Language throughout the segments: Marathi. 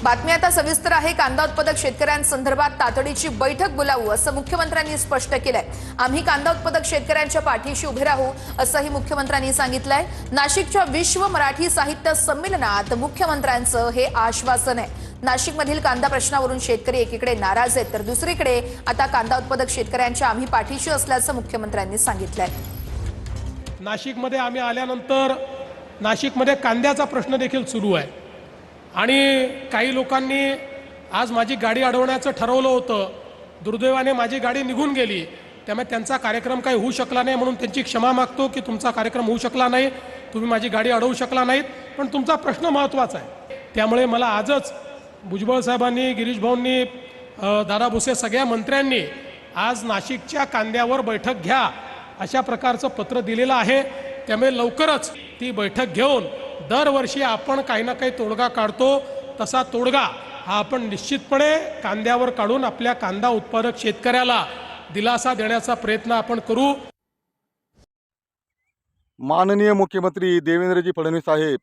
बातमी आता सविस्तर आहे। कांदा उत्पादक शेतकऱ्यांसंदर्भात तातडीची बैठक बोलावू असं मुख्यमंत्र्यांनी स्पष्ट केलंय। आम्ही कांदा उत्पादक शेतकऱ्यांच्या पाठीशी उभे राहू असंही मुख्यमंत्र्यांनी सांगितलंय। नाशिकच्या विश्व मराठी साहित्य संमेलनात मुख्यमंत्र्यांचं हे आश्वासन आहे। नाशिकमधील कांदा प्रश्नावरून शेतकरी एकीकडे नाराज आहेत तर दुसरीकडे आता कांदा उत्पादक शेतकऱ्यांच्या आम्ही पाठीशी असल्याचं मुख्यमंत्र्यांनी सांगितलंय। नाशिकमध्ये आम्ही आल्यानंतर नाशिकमध्ये कांद्याचा प्रश्न देखील सुरू आहे आणि काही लोकांनी आज माझी गाडी अडवण्याचं ठरवलं होतं। दुर्दैवाने माझी गाडी निघून गेली, त्यामुळे त्यांचा कार्यक्रम काही होऊ शकला नाही, म्हणून त्यांची क्षमा मागतो की तुमचा कार्यक्रम होऊ शकला नाही, तुम्ही माझी गाडी अडवू शकला नाहीत, पण तुमचा प्रश्न महत्त्वाचा आहे। त्यामुळे मला आजच भुजबळ साहेबांनी, गिरीश भाऊंनी, दादा भुसे सगळ्या मंत्र्यांनी आज नाशिकच्या कांद्यावर बैठक घ्या अशा प्रकारचं पत्र दिलेलं आहे। त्यामुळे लवकरच ती बैठक घेऊन दरवर्षी आपण काही ना काही तोडगा काढतो, तसा तोडगा हा आपण निश्चितपणे कांद्यावर काढून आपल्या कांदा उत्पादक शेतकऱ्याला दिलासा देण्याचा प्रयत्न आपण करू। माननीय मुख्यमंत्री देवेंद्रजी फडणवीस साहेब,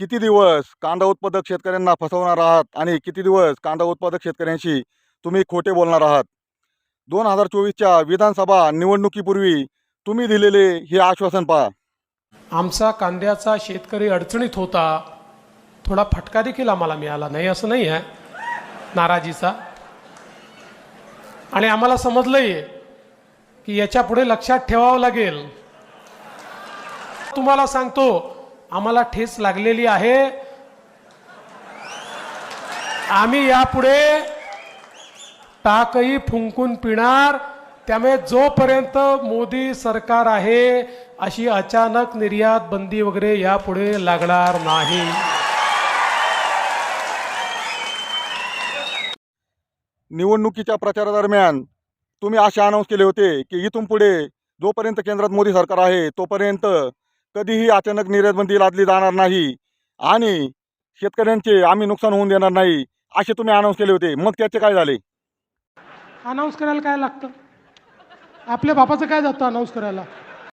किती दिवस कांदा उत्पादक शेतकऱ्यांना फसवणार आहात आणि किती दिवस कांदा उत्पादक शेतकऱ्यांशी तुम्ही खोटे बोलणार आहात? 2024च्या विधानसभा निवडणुकीपूर्वी तुम्ही दिलेले हे आश्वासन पहा। आमचा कांद्याचा शेतकरी अडचणीत होता, थोडा फटका देखील आम्हाला मिळाला नाही असं नाही आहे, नाराजीचा, आणि आम्हाला समजलंय की याच्या पुढे लक्षात ठेवावं लागेल। तुम्हाला सांगतो, आम्हाला ठेच लागलेली आहे। आम्ही यापुढे टाकही फुंकून पिणार, त्यामुळे जोपर्यंत मोदी सरकार आहे अशी अचानक निर्यात बंदी वगैरे यापुढे लागणार नाही। निवडणुकीच्या प्रचारादरम्यान तुम्ही असे अनाउन्स केले होते की इथून पुढे जोपर्यंत केंद्रात मोदी सरकार आहे तोपर्यंत कधीही अचानक निर्यात बंदी लादली जाणार नाही आणि शेतकऱ्यांचे आम्ही नुकसान होऊन देणार नाही असे तुम्ही अनाउन्स केले होते। मग त्याचे काय झाले? अनाउन्स करायला काय लागतं? आपल्या बापाचं काय जातं अनाउन्स करायला?